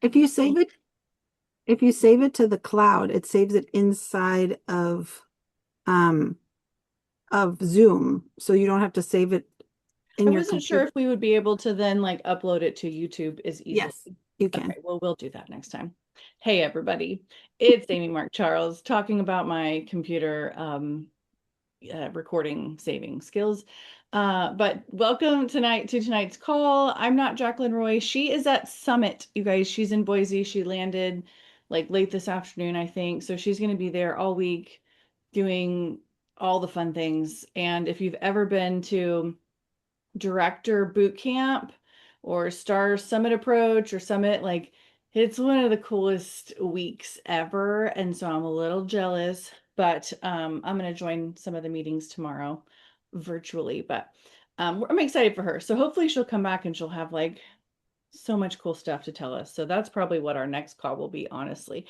If you save it, if you save it to the cloud, it saves it inside um of Zoom, so you don't have to save it I in your wasn't sure computer. if we would be able to then like upload it to YouTube as easily. Yes, you Okay, can. well, we'll do that next time. Hey, everybody. It's Amy Mark Charles talking about my computer recording saving skills. But welcome tonight to tonight's call. I'm not Jacqueline Roy. She is at Summit, you guys. She's in Boise. She landed like late this afternoon, I think. So she's going to be there all week doing all the fun things. And if you've ever been to director boot camp or star summit approach or summit, like it's one of the coolest weeks ever, and so I'm a little jealous, but I'm going to join some of the meetings tomorrow virtually, but I'm excited for her, so hopefully she'll come back and she'll have like so much cool stuff to tell us. So that's probably what our next call will be, honestly.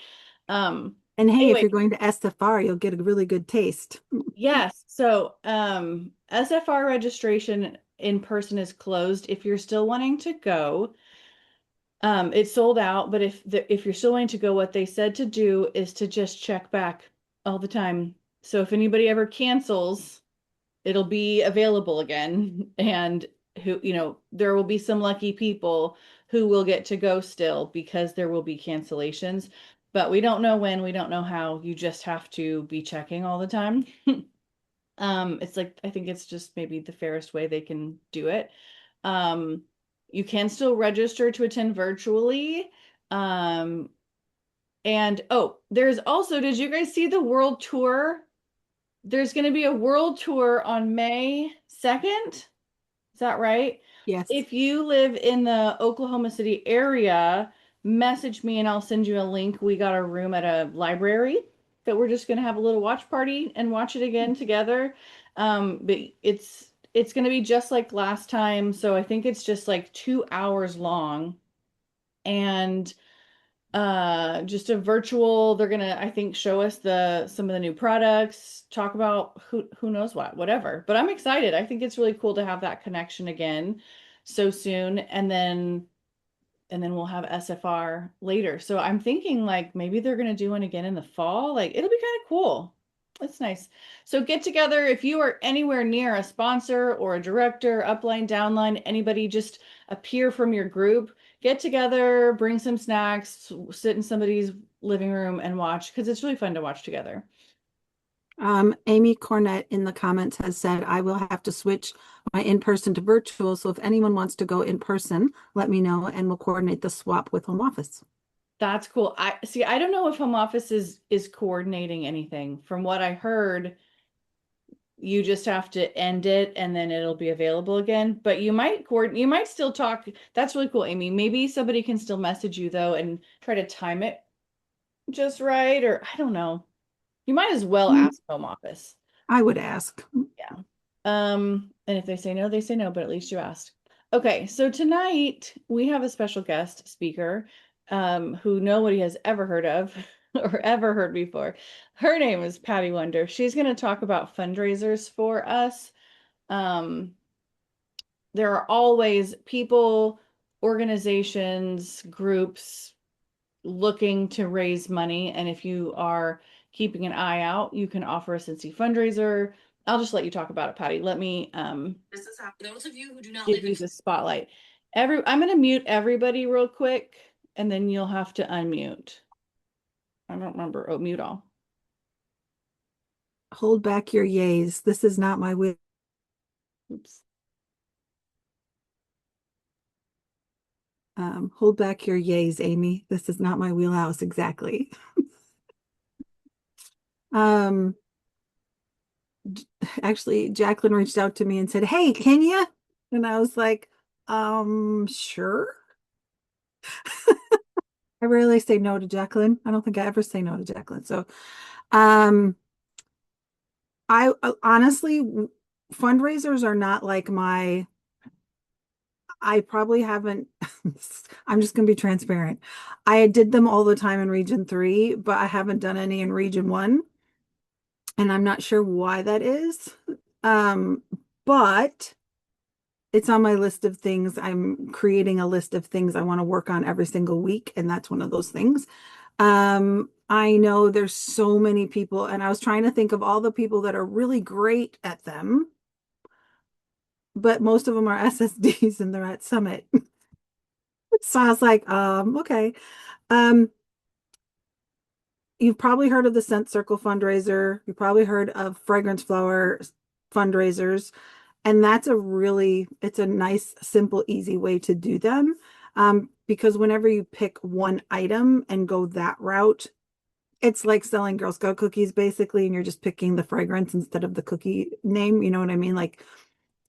um And hey, if anyway, you're going to SFR, you'll get a really good taste. yes. So, SFR registration in person is closed. If you're still wanting to go, it's sold out. But if you're still wanting to go, what they said to do is to just check back all the time. So if anybody ever cancels, it'll be available again. And there will be some lucky people who will get to go still because there will be cancellations. But we don't know when, we don't know how. You just have to be checking all the time. It's like I think it's just maybe the fairest way they can do it. Um, you can still register to attend virtually. Um, and oh, there's also, did you guys see the world tour? There's going to be a world tour on May 2nd. Is that right? Yes. If you live in the Oklahoma City area, message me and I'll send you a link. We got a room at a library that we're just going to have a little watch party and watch it again together. But it's going to be just like last time, so I think it's just like 2 hours long and just a virtual. They're gonna, I think, show us the some of the new products, talk about who knows what, whatever. But I'm excited. I think it's really cool to have that connection again so soon, and then we'll have SFR later. So I'm thinking like maybe they're gonna do one again in the fall. Like it'll be kind of cool. It's nice. So get together if you are anywhere near a sponsor or a director, upline, downline, anybody, just appear from your group. Get together, bring some snacks, sit in somebody's living room and watch because it's really fun to watch together. Amy Cornett in the comments has said, I will have to switch my in-person to virtual. So if anyone wants to go in person, let me know and we'll coordinate the swap with home office. That's cool. I see. I don't know if home office is coordinating anything. From what I heard, you just have to end it and then it'll be available again. But you might still talk. That's really cool, Amy. Maybe somebody can still message you though and try to time it just right, or I don't know. You might as well Mm, ask home office. I would ask. Yeah. And if they say no, they say no, but at least you asked. Okay, so tonight we have a special guest speaker, who nobody has ever heard of or ever heard before. Her name is Patty Wunder. She's going to talk about fundraisers for us. Um, there are always people, organizations, groups looking to raise money. And if you are keeping an eye out, you can offer a Scentsy fundraiser. I'll just let you talk about it, Patty. Let me This is how those of you who do not give live in you the spotlight. I'm gonna mute everybody real quick and then you'll have to unmute. I don't remember. Oh, mute all. Hold back your yays. This is not my will. Oops. Hold back your yays, Amy. This is not my wheelhouse exactly. Um, actually, Jacqueline reached out to me and said, "Hey, can you?" And I was like, sure." I rarely say no to Jacqueline. I don't think I ever say no to Jacqueline. So, um, I honestly, fundraisers are not like I probably haven't, I'm just going to be transparent. I did them all the time in Region 3, but I haven't done any in Region 1. And I'm not sure why that is. Um, but it's on my list of things. I'm creating a list of things I want to work on every single week, and that's one of those things. I know there's so many people, and I was trying to think of all the people that are really great at them, but most of them are SSDs and they're at Summit. So I was like, okay. Um, you've probably heard of the Scent Circle fundraiser. You've probably heard of fragrance flower fundraisers. And that's it's a nice, simple, easy way to do them. Because whenever you pick one item and go that route, it's like selling Girl Scout cookies basically, and you're just picking the fragrance instead of the cookie name. You know what I mean? Like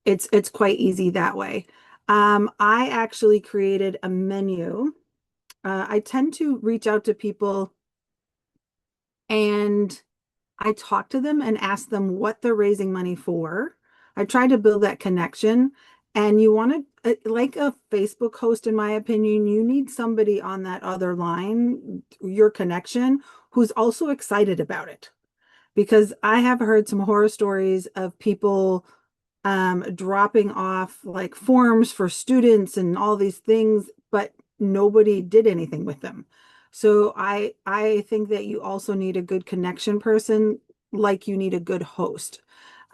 it's quite easy that way. I actually created a menu. I tend to reach out to people and I talk to them and ask them what they're raising money for. I try to build that connection. And you want to, like a Facebook host, in my opinion, you need somebody on that other line, your connection, who's also excited about it. Because I have heard some horror stories of people dropping off like forms for students and all these things, but nobody did anything with them. So I think that you also need a good connection person, like you need a good host.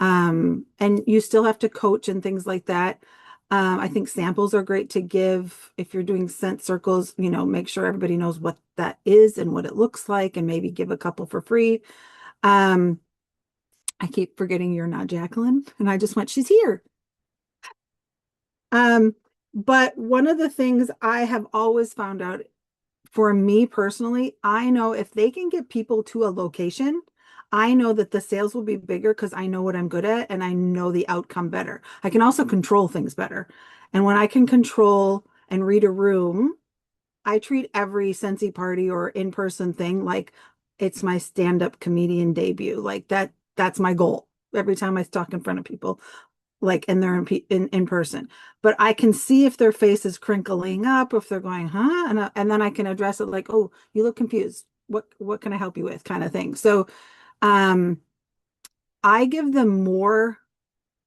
And you still have to coach and things like that. I think samples are great to give if you're doing scent circles, make sure everybody knows what that is and what it looks like, and maybe give a couple for free. Um, I keep forgetting you're not Jacqueline, and I just went, she's here. Um, but one of the things I have always found out for me personally, I know if they can get people to a location, I know that the sales will be bigger because I know what I'm good at and I know the outcome better. I can also control things better. And when I can control and read a room, I treat every Scentsy party or in-person thing like it's my stand-up comedian debut. Like that's my goal every time I talk in front of people, like, and they're in person. But I can see if their face is crinkling up, if they're going, huh? And then I can address it like, oh, you look confused. What can I help you with? Kind of thing. So um I give them more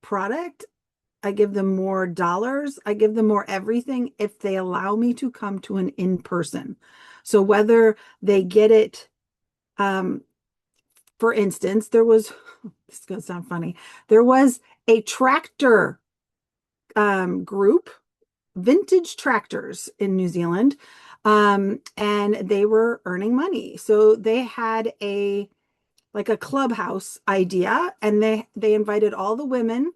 product, I give them more dollars, I give them more everything if they allow me to come to an in-person. So whether they get it, um, for instance, this is gonna sound funny, there was a tractor group, vintage tractors in New Zealand, and they were earning money. So they had a clubhouse idea, and they invited all the women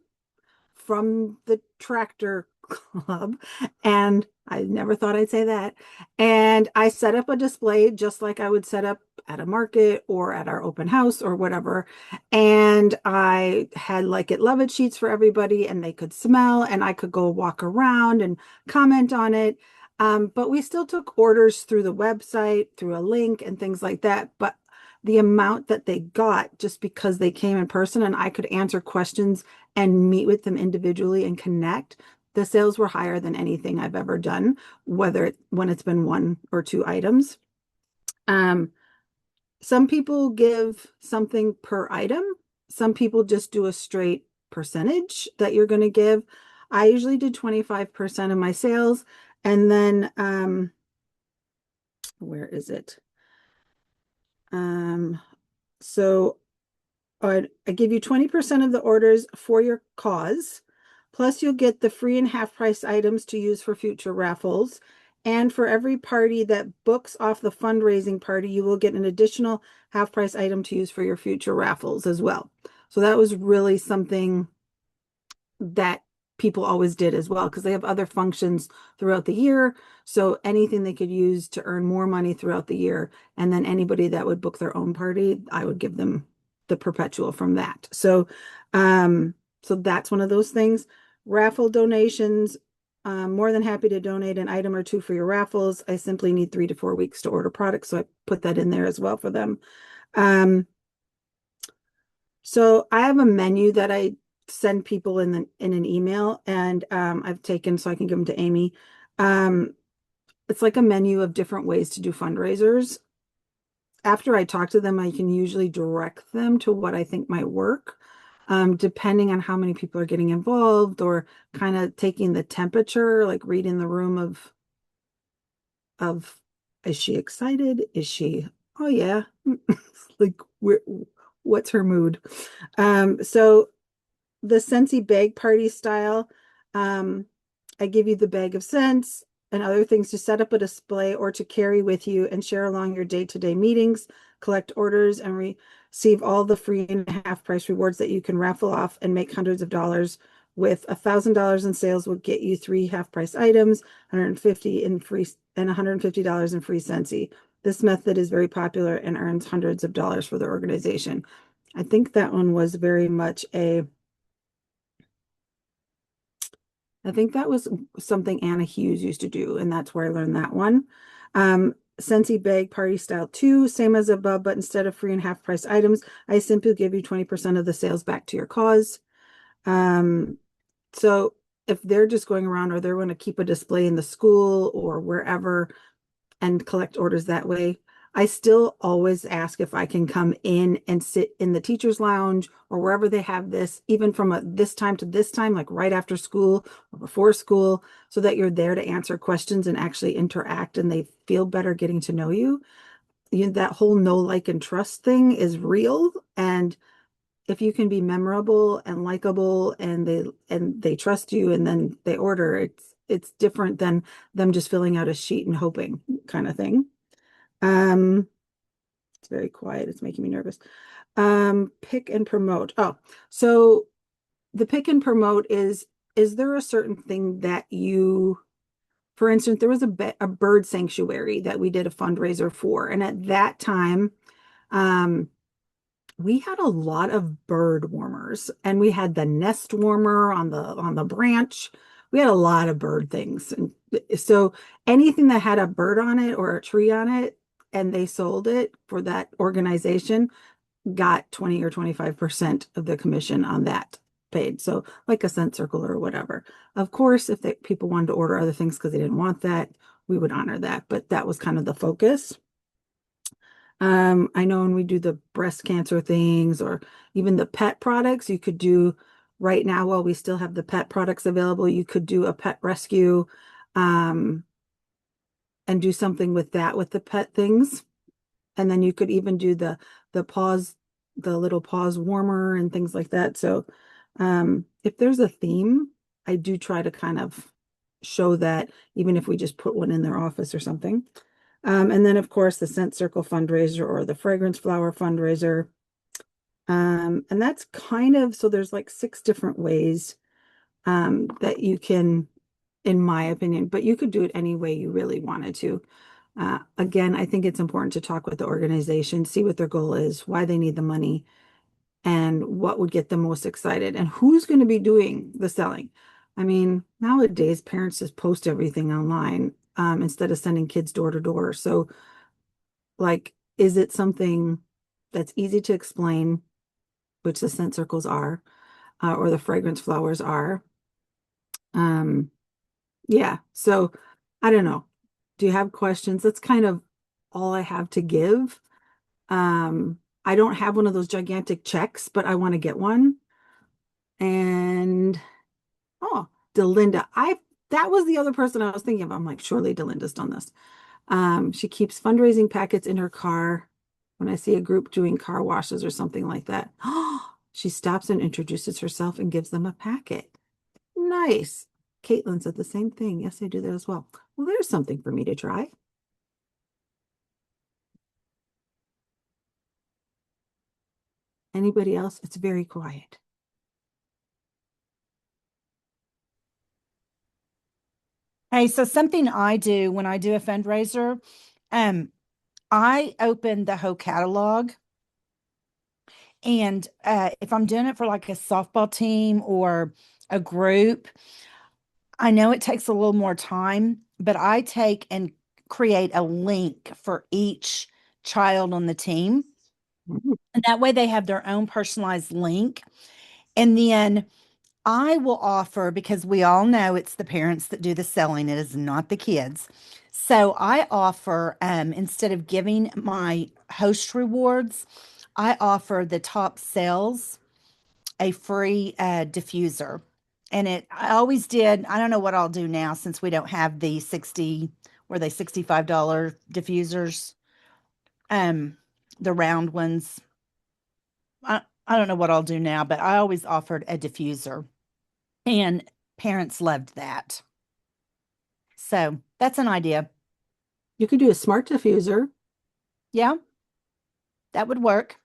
from the tractor club. And I never thought I'd say that. And I set up a display just like I would set up at a market or at our open house or whatever. And I had like it love it sheets for everybody, and they could smell, and I could go walk around and comment on it. But we still took orders through the website, through a link and things like that. But the amount that they got just because they came in person and I could answer questions and meet with them individually and connect, the sales were higher than anything I've ever done, when it's been one or two items. Um, some people give something per item. Some people just do a straight percentage that you're going to give. I usually do 25% of my sales. And then, where is it? Um, so I give you 20% of the orders for your cause. Plus, you'll get the free and half price items to use for future raffles. And for every party that books off the fundraising party, you will get an additional half price item to use for your future raffles as well. So that was really something that people always did as well, because they have other functions throughout the year. So anything they could use to earn more money throughout the year. And then anybody that would book their own party, I would give them the perpetual from that. So that's one of those things. Raffle donations. More than happy to donate an item or two for your raffles. I simply need 3 to 4 weeks to order products, so I put that in there as well for them. So I have a menu that I send people in an email, and I've taken so I can give them to Amy. Um, it's like a menu of different ways to do fundraisers. After I talk to them, I can usually direct them to what I think might work. depending on how many people are getting involved or kind of taking the temperature, like reading the room of is she excited? Is she, oh yeah, like what's her mood? So the Scentsy bag party style. Um, I give you the bag of scents and other things to set up a display or to carry with you and share along your day-to-day meetings, collect orders, and receive all the free and half price rewards that you can raffle off and make hundreds of dollars with $1,000 in sales will get you three half price items, 150 in free and $150 in free Scentsy. This method is very popular and earns hundreds of dollars for the organization. I think that one was very much I think that was something Anna Hughes used to do, and that's where I learned that one. Scentsy bag party style two, same as above, but instead of free and half price items, I simply give you 20% of the sales back to your cause. Um, so if they're just going around or they're going to keep a display in the school or wherever, and collect orders that way. I still always ask if I can come in and sit in the teacher's lounge or wherever they have this, even from this time to this time, like right after school or before school, so that you're there to answer questions and actually interact and they feel better getting to know you. That whole know, like, and trust thing is real. And if you can be memorable and likable and they trust you and then they order, it's different than them just filling out a sheet and hoping kind of thing. Um, it's very quiet. It's making me nervous. Pick and promote. Oh, so the pick and promote is there a certain thing that you, for instance, there was a bird sanctuary that we did a fundraiser for, and at that time, um, we had a lot of bird warmers and we had the nest warmer on the branch. We had a lot of bird things. And so anything that had a bird on it or a tree on it and they sold it for that organization got 20 or 25% of the commission on that paid. So like a scent circle or whatever. Of course, if people wanted to order other things because they didn't want that, we would honor that. But that was kind of the focus. I know when we do the breast cancer things or even the pet products, you could do right now while we still have the pet products available, you could do a pet rescue, um, and do something with that with the pet things. And then you could even do the paws, the little paws warmer and things like that. So if there's a theme, I do try to kind of show that even if we just put one in their office or something. And then, of course, the Scent Circle fundraiser or the fragrance flower fundraiser. And that's kind of, so there's like six different ways that you can, in my opinion, but you could do it any way you really wanted to. Again, I think it's important to talk with the organization, see what their goal is, why they need the money, and what would get them most excited, and who's going to be doing the selling. I mean, nowadays, parents just post everything online instead of sending kids door to door. So like, is it something that's easy to explain, which the scent circles are, or the fragrance flowers are? Um, yeah. So I don't know. Do you have questions? That's kind of all I have to give. I don't have one of those gigantic checks, but I want to get one. And oh, Delinda, that was the other person I was thinking of. I'm like, surely Delinda's done this. She keeps fundraising packets in her car when I see a group doing car washes or something like that. She stops and introduces herself and gives them a packet. Nice. Caitlin said the same thing. Yes, I do that as well. Well, there's something for me to try. Anybody else? It's very quiet. Hey, so something I do when I do a fundraiser, um, I open the whole catalog. And if I'm doing it for like a softball team or a group, I know it takes a little more time, but I take and create a link for each child on the team. Mhm. And that way they have their own personalized link. And then I will offer, because we all know it's the parents that do the selling, it is not the kids. So I offer, instead of giving my host rewards, I offer the top sales a free diffuser. And I always did. I don't know what I'll do now since we don't have the 60, were they $65 diffusers? The round ones. I don't know what I'll do now, but I always offered a diffuser and parents loved that. So that's an idea. You could do a smart diffuser. Yeah, that would work.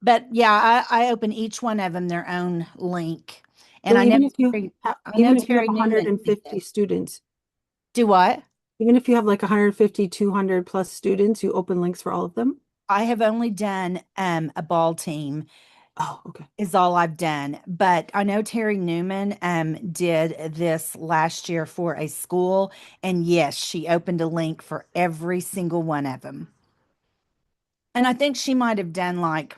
But yeah, I open each one of them their own link. And So I know even if you Terry, have, I know even if you have Terry Newman did 150 this. students, Do what? even if you have like 150, 200 plus students, you open links for all of them. I have only done a ball team Oh, okay. is all I've done. But I know Terry Newman did this last year for a school. And yes, she opened a link for every single one of them. And I think she might have done like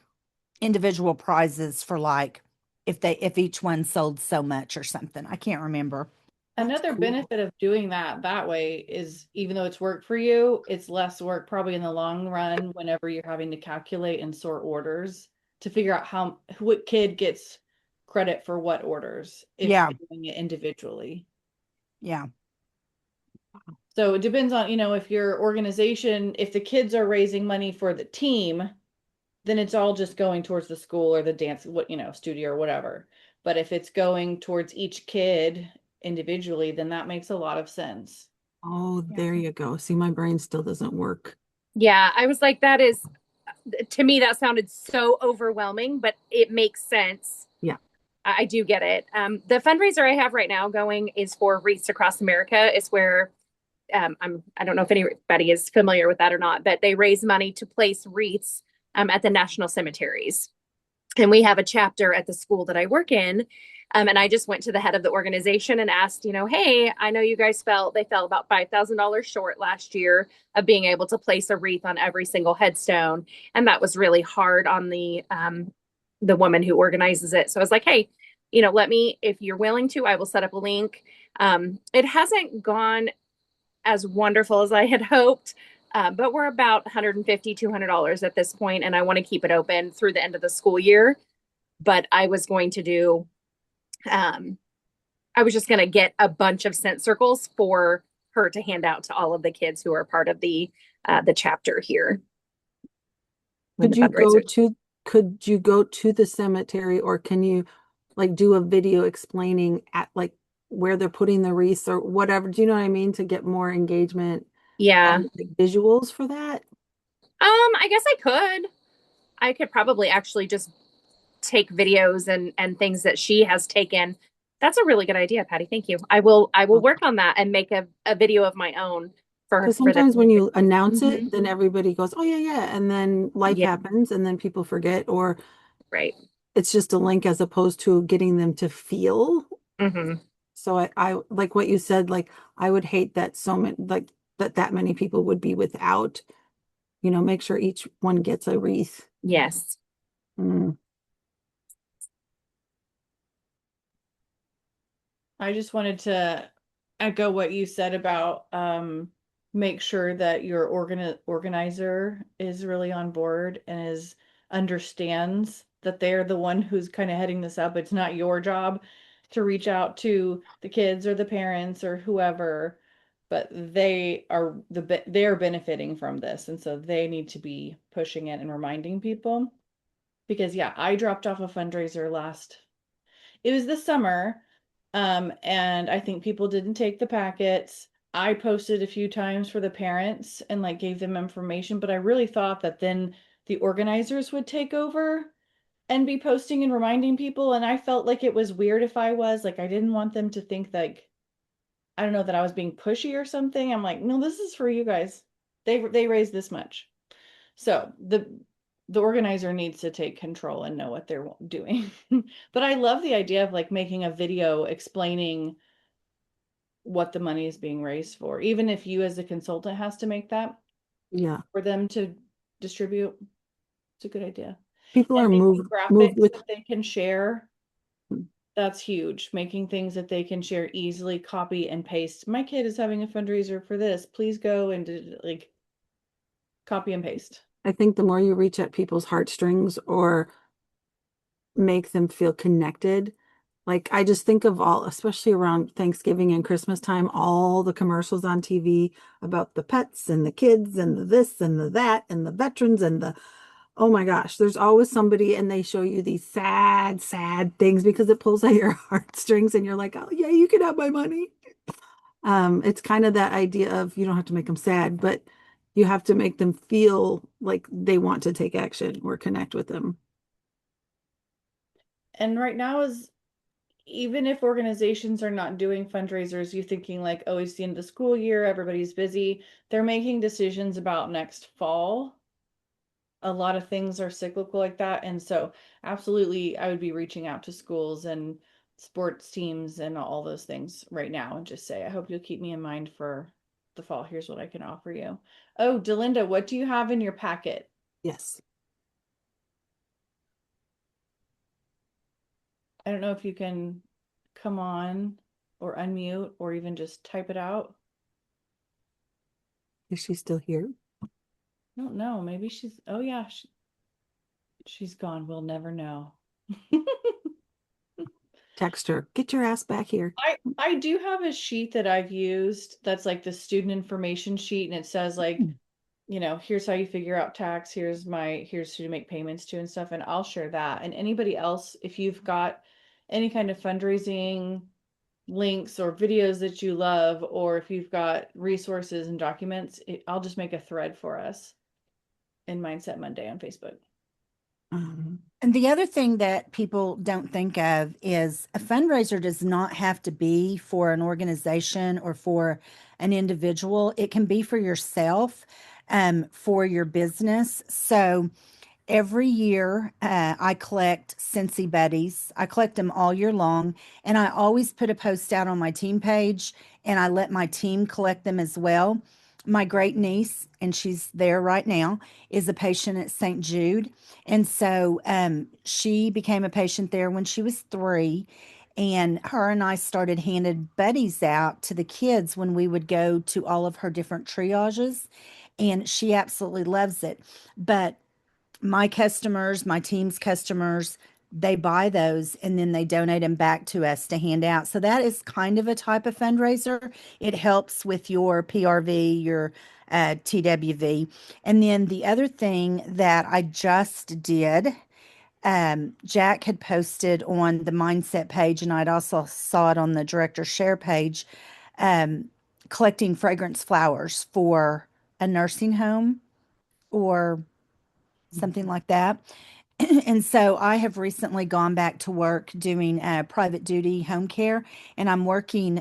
individual prizes for like if each one sold so much or something. I can't remember. That's Another cool. benefit of doing that way is even though it's work for you, it's less work probably in the long run whenever you're having to calculate and sort orders to figure out what kid gets credit for what orders if Yeah, you're doing it individually. yeah. So it depends on, if your organization, if the kids are raising money for the team, then it's all just going towards the school or the dance, studio or whatever. But if it's going towards each kid individually, then that makes a lot of sense. Oh, Yeah. there you go. See, my brain still doesn't work. Yeah, I was like, that is, to me, that sounded so overwhelming, but it makes sense. Yeah. I do get it. The fundraiser I have right now going is for Wreaths Across America. It's where I don't know if anybody is familiar with that or not, but they raise money to place wreaths at the national cemeteries. And we have a chapter at the school that I work in. And I just went to the head of the organization and asked, hey, I know you guys they fell about $5,000 short last year of being able to place a wreath on every single headstone. And that was really hard on the woman who organizes it. So I was like, hey, let me, if you're willing to, I will set up a link. It hasn't gone as wonderful as I had hoped. But we're about $150, $200 at this point, and I want to keep it open through the end of the school year. But I was going to do, I was just going to get a bunch of scent circles for her to hand out to all of the kids who are part of the chapter here. Could you go to the cemetery, or can you like do a video explaining at like where they're putting the wreaths or whatever? Do you know what I mean? To get more engagement Yeah. and like, visuals for that? I guess I could probably actually just take videos and things that she has taken. That's a really good idea, Patty. Thank you. I will work on that and make a video of my own for Because them. sometimes when you announce Mhm. it, then everybody goes, "Oh yeah." And then life Yeah. happens and then people forget, or Right. it's just a link as opposed to getting them to feel. Hmm. So I like what you said, like I would hate that so many like that many people would be without, make sure each one gets a wreath. Yes. Mm. I just wanted to echo what you said about make sure that your organizer is really on board and understands that they're the one who's kind of heading this up. It's not your job to reach out to the kids or the parents or whoever, but they're benefiting from this, and so they need to be pushing it and reminding people. Because yeah, I dropped off a fundraiser it was this summer. And I think people didn't take the packets. I posted a few times for the parents and like gave them information, but I really thought that then the organizers would take over and be posting and reminding people. And I felt like it was weird if I was like, I didn't want them to think like, I don't know, that I was being pushy or something. I'm like, no, this is for you guys. They raised this much. So the organizer needs to take control and know what they're doing. But I love the idea of like making a video explaining what the money is being raised for, even if you as a consultant has to make that Yeah. for them to distribute. It's a good idea. People And are making moved graphics with that they can share. That's huge. Making things that they can share easily, copy and paste. My kid is having a fundraiser for this. Please go and like copy and paste. I think the more you reach at people's heartstrings or make them feel connected. Like I just think of all, especially around Thanksgiving and Christmas time, all the commercials on TV about the pets and the kids and the this and the that and the veterans and the, oh my gosh, there's always somebody and they show you these sad, sad things because it pulls at your heartstrings and you're like, oh yeah, you can have my money. It's kind of that idea of you don't have to make them sad, but you have to make them feel like they want to take action or connect with them. And right now is, even if organizations are not doing fundraisers, you're thinking like, oh, it's the end of the school year, everybody's busy. They're making decisions about next fall. A lot of things are cyclical like that. And so absolutely, I would be reaching out to schools and sports teams and all those things right now and just say, I hope you'll keep me in mind for the fall. Here's what I can offer you. Oh, Delinda, what do you have in your packet? Yes. I don't know if you can come on or unmute or even just type it out. Is she still here? I don't know. Maybe she's, oh yeah, she's gone. We'll never know. Text her, get your ass back here. I do have a sheet that I've used that's like the student information sheet, and it says like, you know, here's how you figure out tax, here's who to make payments to and stuff, and I'll share that. And anybody else, if you've got any kind of fundraising links or videos that you love, or if you've got resources and documents, I'll just make a thread for us in Mindset Monday on Facebook. And the other thing that people don't think of is a fundraiser does not have to be for an organization or for an individual. It can be for yourself, for your business. So every year, I collect Scentsy Buddies. I collect them all year long, and I always put a post out on my team page, and I let my team collect them as well. My great niece, and she's there right now, is a patient at St. Jude. And so she became a patient there when she was 3. And her and I started handed buddies out to the kids when we would go to all of her different triages. And she absolutely loves it. But my customers, my team's customers, they buy those and then they donate them back to us to hand out. So that is kind of a type of fundraiser. It helps with your PRV, your TWV. And then the other thing that I just did, Jack had posted on the mindset page, and I'd also saw it on the director share page, um, collecting fragrance flowers for a nursing home or something like that. And so I have recently gone back to work doing private duty home care, and I'm working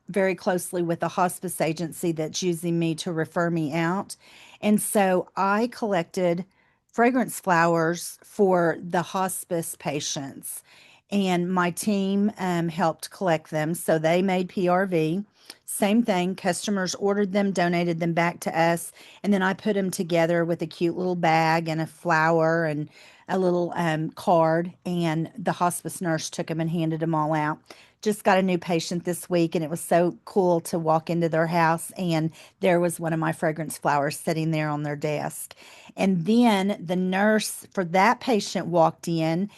very closely with a hospice agency that's using me to refer me out. And so I collected fragrance flowers for the hospice patients, and my team helped collect them. So they made PRV. Same thing, customers ordered them, donated them back to us, and then I put them together with a cute little bag and a flower and a little card, and the hospice nurse took them and handed them all out. Just got a new patient this week, and it was so cool to walk into their house, and there was one of my fragrance flowers sitting there on their desk. And then the nurse for that patient walked in,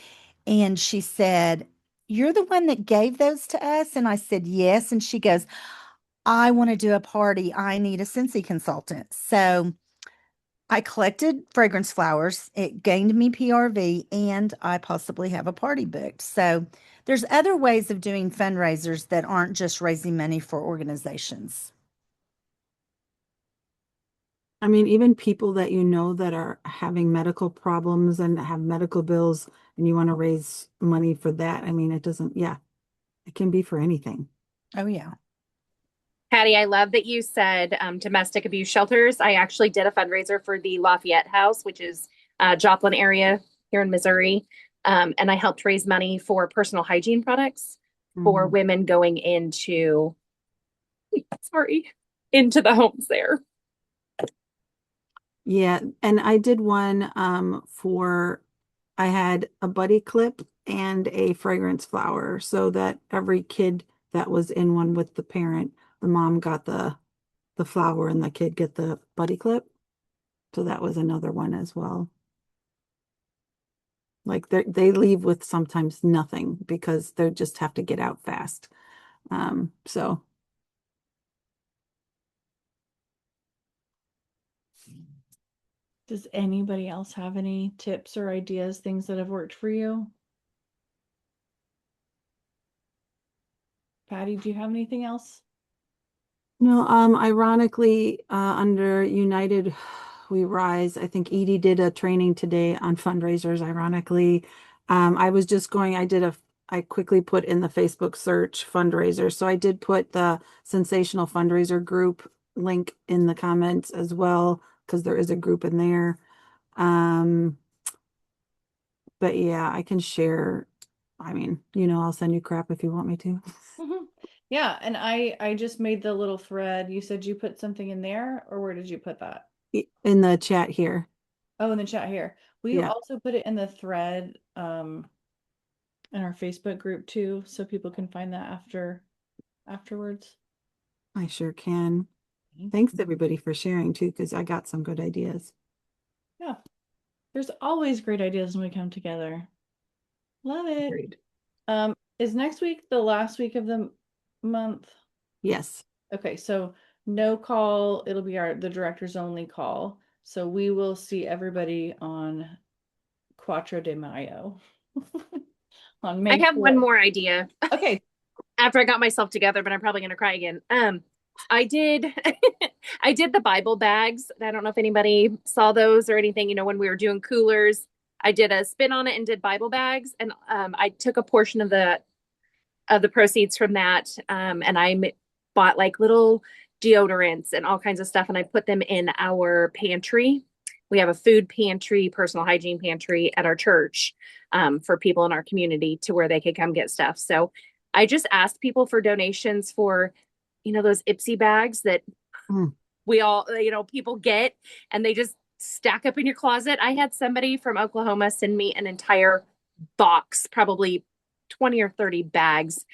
and she said, "You're the one that gave those to us?" And I said, "Yes." And she goes, "I want to do a party. I need a Scentsy consultant." So I collected fragrance flowers. It gained me PRV, and I possibly have a party booked. So there's other ways of doing fundraisers that aren't just raising money for organizations. I mean, even people that you know that are having medical problems and have medical bills and you want to raise money for that. I mean, it doesn't, yeah, it can be for anything. Oh, yeah. Patty, I love that you said domestic abuse shelters. I actually did a fundraiser for the Lafayette House, which is Joplin area here in Missouri. And I helped raise money for personal hygiene products for women going into, into the homes there. Yeah, and I did one for I had a buddy clip and a fragrance flower so that every kid that was in one with the parent, the mom got the flower and the kid get the buddy clip. So that was another one as well. Like they leave with sometimes nothing because they just have to get out fast. So Does anybody else have any tips or ideas, things that have worked for you? Patty, do you have anything else? no, ironically, under United We Rise, I think Edie did a training today on fundraisers. Ironically, I was just going, I quickly put in the Facebook search fundraiser. So I did put the Sensational Fundraiser group link in the comments as well, because there is a group in there. Um, but yeah, I can share. I mean, I'll send you crap if you want me to. Mhm. Yeah, and I just made the little thread. You said you put something in there, or where did you put that? In the chat here. Oh, in the chat here. We Yeah, also put it in the thread in our Facebook group too, so people can find that afterwards. I sure can. Thanks everybody for sharing too, because I got some good ideas. Yeah. There's always great ideas when we come together. Love it. Great. Is next week the last week of the month? Yes. Okay, so no call. It'll be the director's only call. So we will see everybody on Quattro de Mayo on I May have one 4th. more idea Okay. after I got myself together, but I'm probably gonna cry again. I did I did the Bible bags. I don't know if anybody saw those or anything, when we were doing coolers. I did a spin on it and did Bible bags, and I took a portion of the proceeds from that, and bought like little deodorants and all kinds of stuff, and I put them in our pantry. We have a food pantry, personal hygiene pantry at our church, for people in our community to where they could come get stuff. So I just asked people for donations for, those Ipsy bags that Mm. we all, people get and they just stack up in your closet. I had somebody from Oklahoma send me an entire box, probably 20 or 30 bags.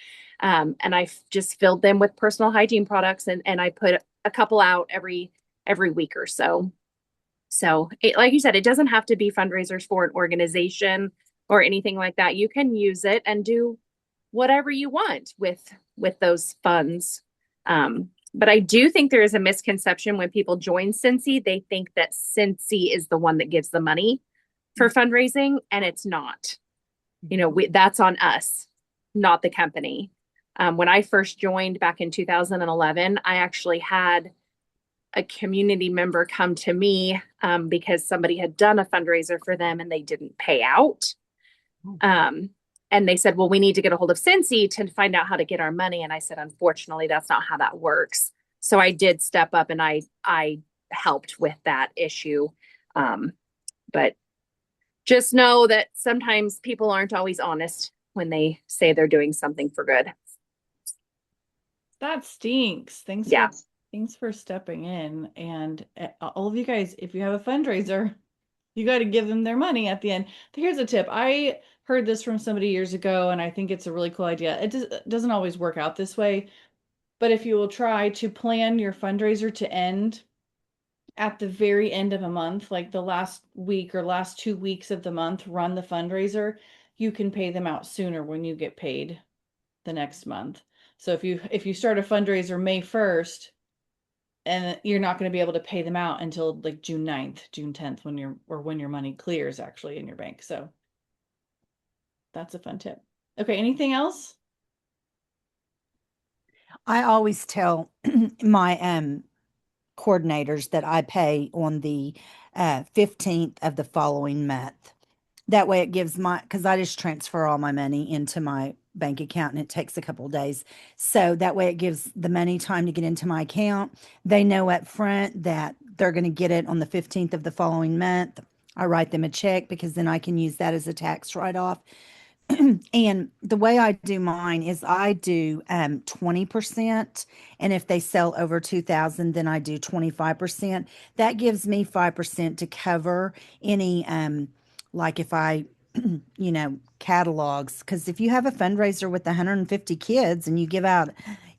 And I just filled them with personal hygiene products, and I put a couple out every week or so. So like you said, it doesn't have to be fundraisers for an organization or anything like that. You can use it and do whatever you want with those funds. But I do think there is a misconception when people join Scentsy, they think that Scentsy is the one that gives the money for fundraising, and it's not. That's on us, not the company. When I first joined back in 2011, I actually had a community member come to me, because somebody had done a fundraiser for them and they didn't pay out. Um, and they said, well, we need to get a hold of Scentsy to find out how to get our money. And I said, unfortunately, that's not how that works. So I did step up and I helped with that issue. But just know that sometimes people aren't always honest when they say they're doing something for good. That stinks. Yeah. Thanks for stepping in. And all of you guys, if you have a fundraiser, you got to give them their money at the end. Here's a tip. I heard this from somebody years ago, and I think it's a really cool idea. It doesn't always work out this way, but if you will try to plan your fundraiser to end at the very end of a month, like the last week or last 2 weeks of the month, run the fundraiser, you can pay them out sooner when you get paid the next month. So if you start a fundraiser May 1st, and you're not going to be able to pay them out until like June 9th, June 10th, when your money clears actually in your bank. So that's a fun tip. Okay, anything else? I always tell my coordinators that I pay on the 15th of the following month. That way it gives because I just transfer all my money into my bank account and it takes a couple of days. So that way it gives the money time to get into my account. They know up front that they're going to get it on the 15th of the following month. I write them a check because then I can use that as a tax write-off. And the way I do mine is I do 20%. And if they sell over 2,000, then I do 25%. That gives me 5% to cover any like if I catalogs. Because if you have a fundraiser with 150 kids and you give out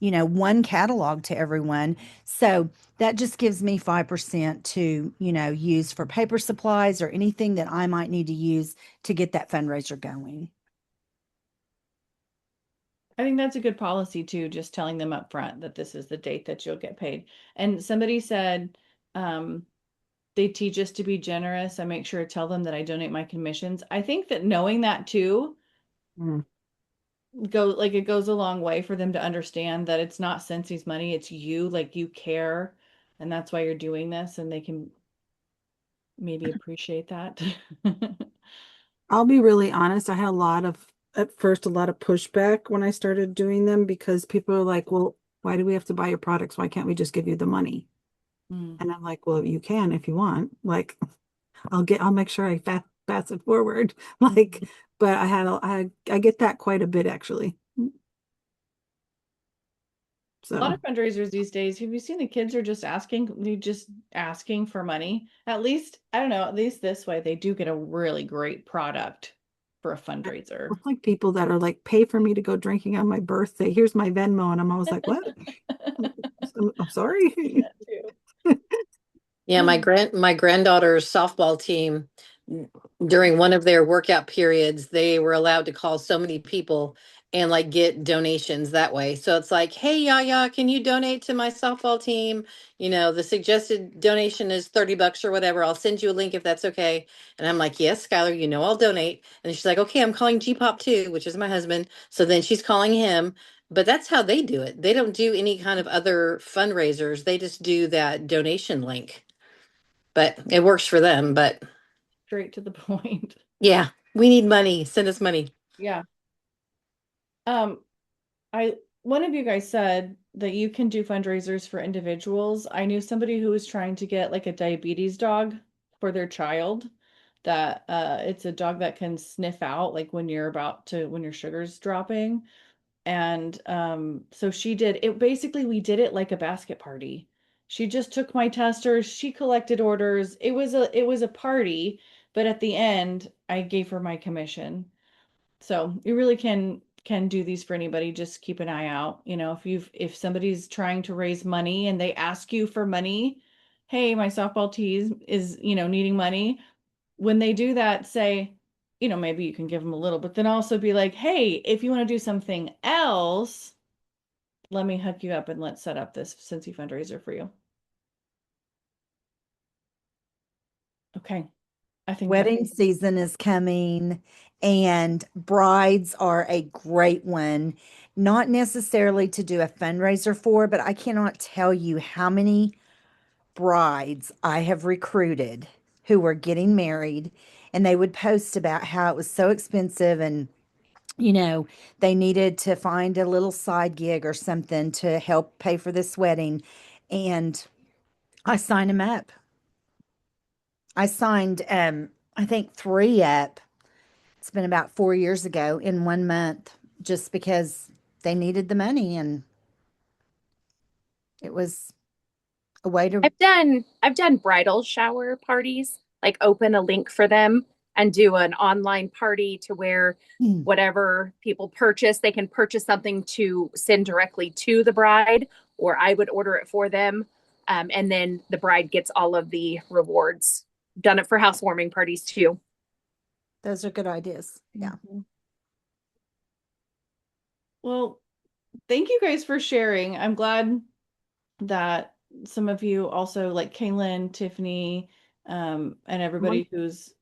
one catalog to everyone. So that just gives me 5% to, use for paper supplies or anything that I might need to use to get that fundraiser going. I think that's a good policy too, just telling them up front that this is the date that you'll get paid. And somebody said, they teach us to be generous. I make sure to tell them that I donate my commissions. I think that knowing that too Mm. it goes a long way for them to understand that it's not Scentsy's money, it's you, like you care, and that's why you're doing this, and they can maybe appreciate that. I'll be really honest. I had at first, a lot of pushback when I started doing them because people are like, well, why do we have to buy your products? Why can't we just give you the money? Mm. And I'm like, well, you can if you want. Like, I'll make sure I pass it forward. Like, but I get that quite a bit actually. A lot of So fundraisers these days, have you seen the kids are just asking for money? At least, I don't know, at least this way they do get a really great product for a fundraiser. it's like people that are like, pay for me to go drinking on my birthday. Here's my Venmo. And I'm always like, what? I'm sorry. That too. Yeah, my granddaughter's softball team, during one of their workout periods, they were allowed to call so many people and like get donations that way. So it's like, hey, Yaya, can you donate to my softball team? The suggested donation is $30 or whatever. I'll send you a link if that's okay. And I'm like, yes, Skylar, I'll donate. And she's like, okay, I'm calling G-Pop too, which is my husband. So then she's calling him. But that's how they do it. They don't do any kind of other fundraisers. They just do that donation link. But it works for them. But Straight to the point. yeah, we need money. Send us money. Yeah. Um, one of you guys said that you can do fundraisers for individuals. I knew somebody who was trying to get like a diabetes dog for their child, that it's a dog that can sniff out like when when your sugar's dropping. And so she did it. Basically, we did it like a basket party. She just took my testers, she collected orders. It was a party, but at the end I gave her my commission. So you really can do these for anybody. Just keep an eye out. If somebody's trying to raise money and they ask you for money, hey, my softball team is, needing money. When they do that, say, maybe you can give them a little, but then also be like, hey, if you want to do something else, let me hook you up and let's set up this Scentsy fundraiser for you. Okay. I think Wedding season is coming, and brides are a great one. Not necessarily to do a fundraiser for, but I cannot tell you how many brides I have recruited who were getting married, and they would post about how it was so expensive, and they needed to find a little side gig or something to help pay for this wedding. And I signed them up. I signed, I think 3 up. It's been about 4 years ago in 1 month, just because they needed the money, and it was a way to. I've done bridal shower parties, like open a link for them and do an online party to where whatever people purchase, they can purchase something to send directly to the bride, or I would order it for them. And then the bride gets all of the rewards. Done it for housewarming parties too. Those are good ideas. Yeah. Mhm. Well, thank you guys for sharing. I'm glad that some of you also, like Kaylin, Tiffany, and everybody who's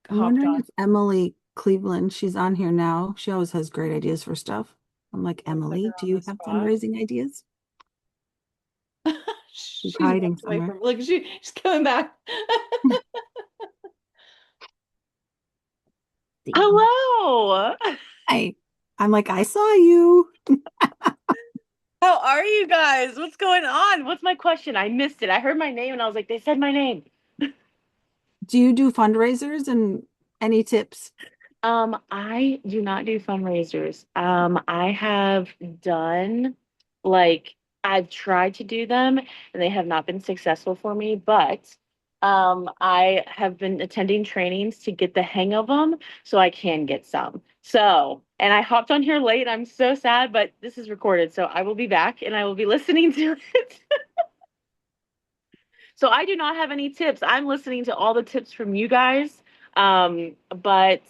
I'm hopped wondering on. if Emily Cleveland, she's on here now. She always has great ideas for stuff. I'm like, Put her Emily, do on you the have spot. fundraising ideas? She's She's hiding walked away somewhere. from, like, she's coming back. Hello. Hi. I'm like, I saw you. How are you guys? What's going on? What's my question? I missed it. I heard my name and I was like, they said my name. Do you do fundraisers and any tips? I do not do fundraisers. I have done I've tried to do them and they have not been successful for me, but I have been attending trainings to get the hang of them so I can get some. So, and I hopped on here late. I'm so sad, but this is recorded, so I will be back and I will be listening to it. So I do not have any tips. I'm listening to all the tips from you guys. But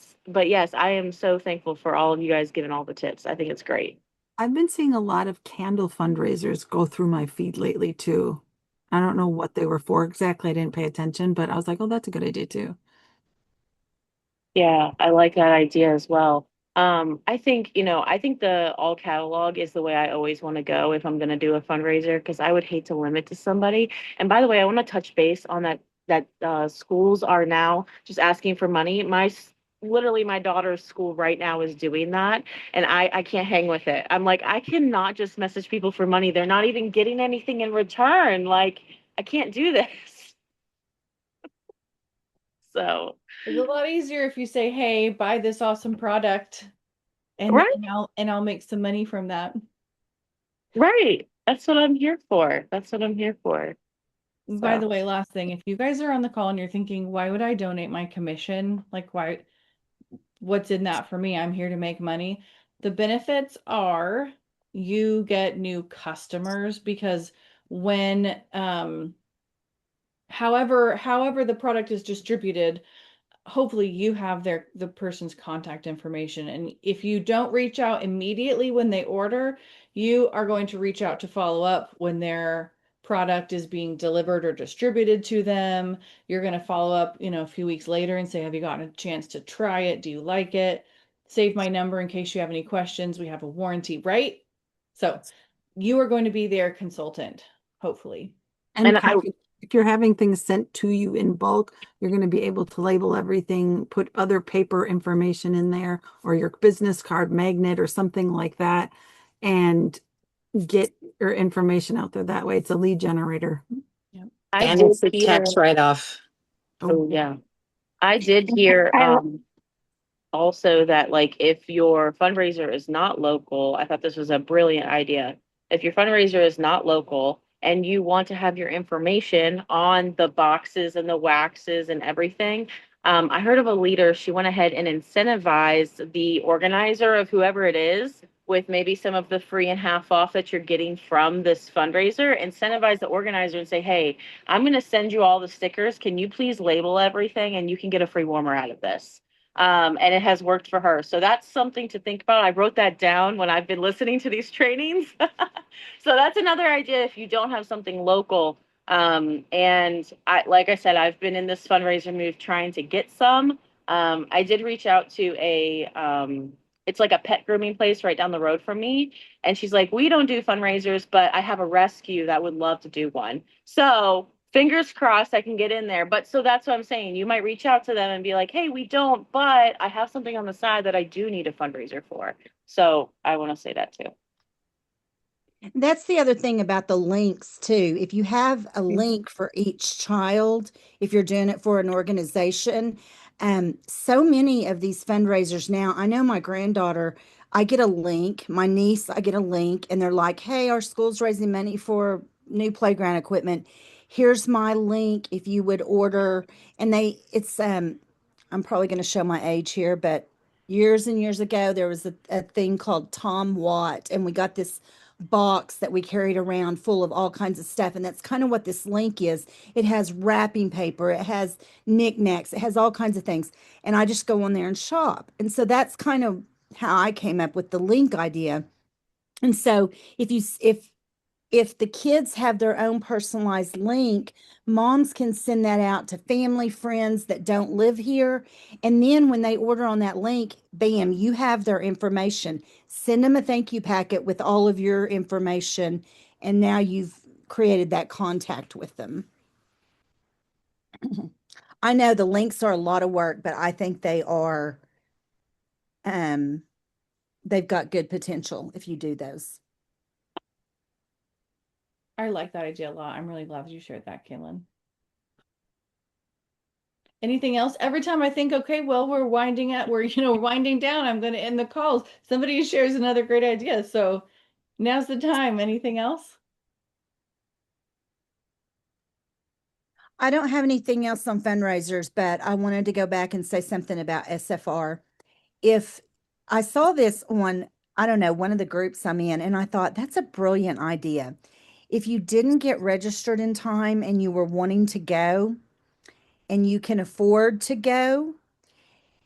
yes, I am so thankful for all of you guys giving all the tips. I think it's great. I've been seeing a lot of candle fundraisers go through my feed lately too. I don't know what they were for exactly. I didn't pay attention, but I was like, oh, that's a good idea too. Yeah, I like that idea as well. I think, I think the all catalog is the way I always want to go if I'm going to do a fundraiser because I would hate to limit to somebody. And by the way, I want to touch base on that schools are now just asking for money. Literally my daughter's school right now is doing that and I can't hang with it. I'm like, I cannot just message people for money. They're not even getting anything in return. Like, I can't do this. So, It's a lot easier if you say, "Hey, buy this awesome product, and right. I'll make some money from that." Right. That's what I'm here for. That's what I'm here for. By So, the way, last thing, if you guys are on the call and you're thinking, "Why would I donate my commission? Like, why? What's in that for me? I'm here to make money." The benefits are you get new customers because when however the product is distributed, hopefully you have the person's contact information, and if you don't reach out immediately when they order, you are going to reach out to follow up when their product is being delivered or distributed to them. You're going to follow up, a few weeks later and say, have you gotten a chance to try it? Do you like it? Save my number in case you have any questions. We have a warranty, right? So you are going to be their consultant, hopefully. And and I, package, if you're having things sent to you in bulk, you're going to be able to label everything, put other paper information in there or your business card magnet or something like that, and get your information out there that way. It's a lead generator. Yep. I And did it's a hear, tax write-off. oh yeah, I did hear, also that like if your fundraiser is not local, I thought this was a brilliant idea. If your fundraiser is not local and you want to have your information on the boxes and the waxes and everything, I heard of a leader, she went ahead and incentivized the organizer of whoever it is with maybe some of the free and half off that you're getting from this fundraiser, incentivize the organizer and say, hey, I'm going to send you all the stickers. Can you please label everything and you can get a free warmer out of this? And it has worked for her. So that's something to think about. I wrote that down when I've been listening to these trainings. So that's another idea if you don't have something local. And like I said, I've been in this fundraiser move trying to get some. I did reach out to it's like a pet grooming place right down the road from me. And she's like, we don't do fundraisers, but I have a rescue that would love to do one. So fingers crossed I can get in there. But so that's what I'm saying. You might reach out to them and be like, hey, we don't, but I have something on the side that I do need a fundraiser for. So I want to say that too. That's the other thing about the links too. If you have a link for each child, if you're doing it for an organization, so many of these fundraisers now, I know my granddaughter, I get a link, my niece, I get a link, and they're like, hey, our school's raising money for new playground equipment. Here's my link if you would order. And I'm probably going to show my age here, but years and years ago, there was a thing called Tom Watt, and we got this box that we carried around full of all kinds of stuff. And that's kind of what this link is. It has wrapping paper, it has knickknacks, it has all kinds of things. And I just go on there and shop. And so that's kind of how I came up with the link idea. And so if the kids have their own personalized link, moms can send that out to family, friends that don't live here. And then when they order on that link, bam, you have their information. Send them a thank you packet with all of your information. And now you've created that contact with them. I know the links are a lot of work, but I think um, they've got good potential if you do those. I like that idea a lot. I'm really glad you shared that, Kaylin. Anything else? Every time I think, okay, well, we're winding down, I'm going to end the calls. Somebody shares another great idea. So now's the time. Anything else? I don't have anything else on fundraisers, but I wanted to go back and say something about SFR. If I saw this on, I don't know, one of the groups I'm in, and I thought that's a brilliant idea. If you didn't get registered in time and you were wanting to go and you can afford to go,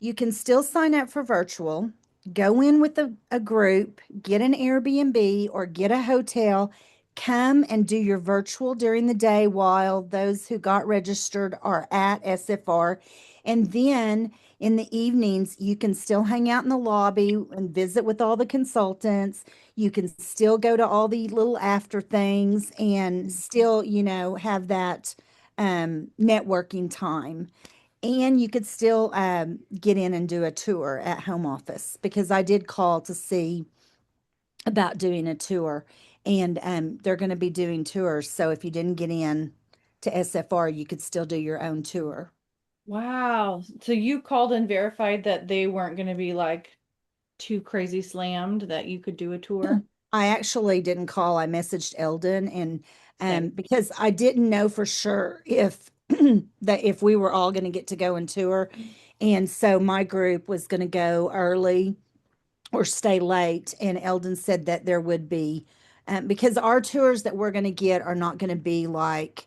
you can still sign up for virtual, go in with a group, get an Airbnb or get a hotel, come and do your virtual during the day while those who got registered are at SFR. And then in the evenings, you can still hang out in the lobby and visit with all the consultants. You can still go to all the little after things and still, have that networking time. And you could still get in and do a tour at home office because I did call to see about doing a tour, and they're going to be doing tours. So if you didn't get in to SFR, you could still do your own tour. Wow. So you called and verified that they weren't going to be like too crazy slammed that you could do a tour? I actually didn't call. I messaged Eldon, and Same. because I didn't know for sure if that if we were all going to get to go and tour. And so my group was going to go early or stay late. And Eldon said that there would be, because our tours that we're going to get are not going to be like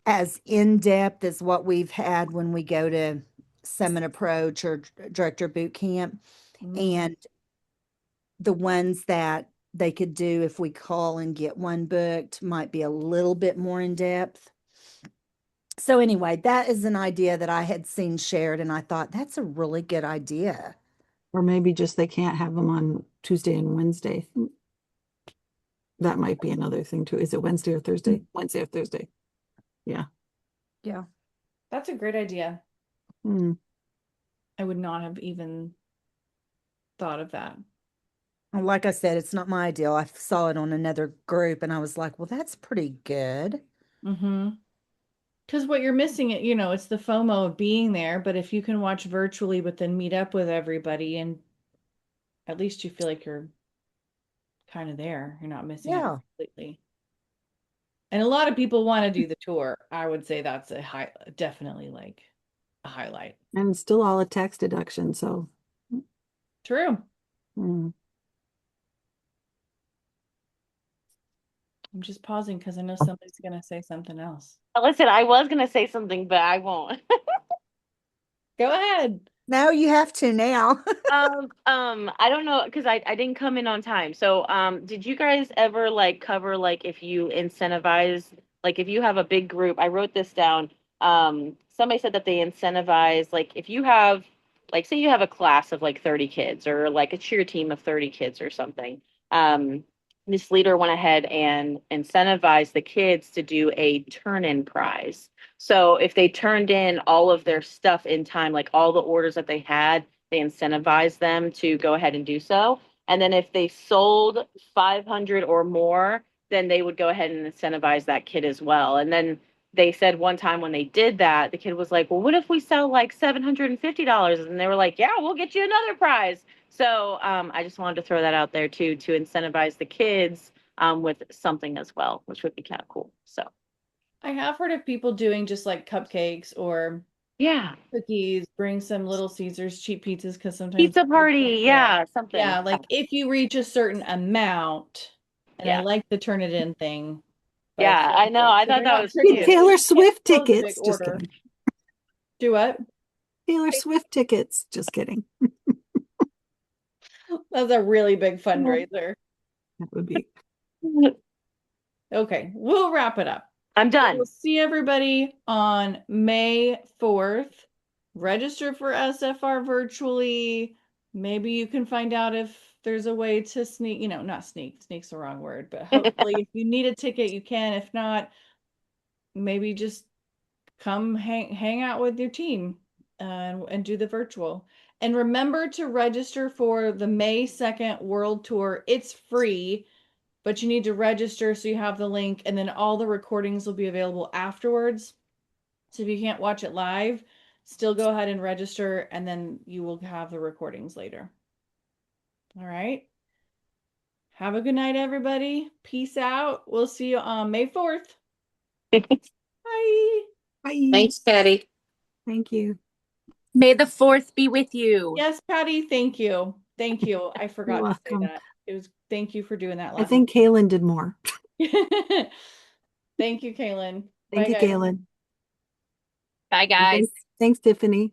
as in depth as what we've had when we go to Summit Approach or Director Boot Camp. Mm. And the ones that they could do if we call and get one booked might be a little bit more in depth. So, anyway, that is an idea that I had seen shared, and I thought that's a really good idea. Or maybe just they can't have them on Tuesday and Wednesday. That might be another thing too. Is it Wednesday or Thursday? Wednesday or Thursday. Yeah. Yeah. That's a great idea. Hmm. I would not have even thought of that. And like I said, it's not my ideal. I saw it on another group and I was like, well, that's pretty good. Mm-hmm. Because what you're missing, it's the FOMO of being there, but if you can watch virtually, but then meet up with everybody, and at least you feel like you're kind of there. You're not missing out Yeah. completely. And a lot of people want to do the tour. I would say that's definitely like a highlight. And still all a tax deduction. So, True. hmm. I'm just pausing because I know somebody's gonna say something else. Listen, I was gonna say something, but I won't. Go ahead. No, you have to now. I don't know because I didn't come in on time. So, did you guys ever like cover like if you incentivize like if you have a big group? I wrote this down. Somebody said that they incentivize like if you have like say you have a class of like 30 kids or like a cheer team of 30 kids or something. This leader went ahead and incentivized the kids to do a turn-in prize. So if they turned in all of their stuff in time, like all the orders that they had, they incentivized them to go ahead and do so. And then if they sold 500 or more, then they would go ahead and incentivize that kid as well. And then they said one time when they did that, the kid was like, well, what if we sell like $750? And they were like, yeah, we'll get you another prize. So I just wanted to throw that out there too, to incentivize the kids with something as well, which would be kind of cool. So I have heard of people doing just like cupcakes or yeah, cookies, bring some Little Caesars cheap pizzas because sometimes pizza party, yeah, something. yeah, like if you reach a certain amount, and I Yeah. like the turn it in thing, but I Yeah, feel I know. like I so thought they're that not was tricking Get you. cute. You Taylor can't Swift close a big tickets. Just order. kidding. Do what? Taylor Swift tickets. Just kidding. That's a really big Yeah, fundraiser. that would be. Okay, we'll wrap it up. I'm done. We'll see everybody on May 4th. Register for SFR virtually. Maybe you can find out if there's a way to sneak, not sneak, sneak's the wrong word, but hopefully if you need a ticket, you can. If not, maybe just come hang out with your team and do the virtual. And remember to register for the May 2nd World Tour. It's free, but you need to register so you have the link, and then all the recordings will be available afterwards. So if you can't watch it live, still go ahead and register, and then you will have the recordings later. All right. Have a good night, everybody. Peace out. We'll see you on May 4th. Bye. Bye. Thanks, Patty. Thank you. May the fourth be with you. Yes, Patty, thank you. Thank you. I forgot to say welcome. that. Thank you for doing that I last think Kaylin did more. Thank you, Kaylin. Thank Bye, you, guys. Kaylin. Bye, guys. Thanks, Tiffany.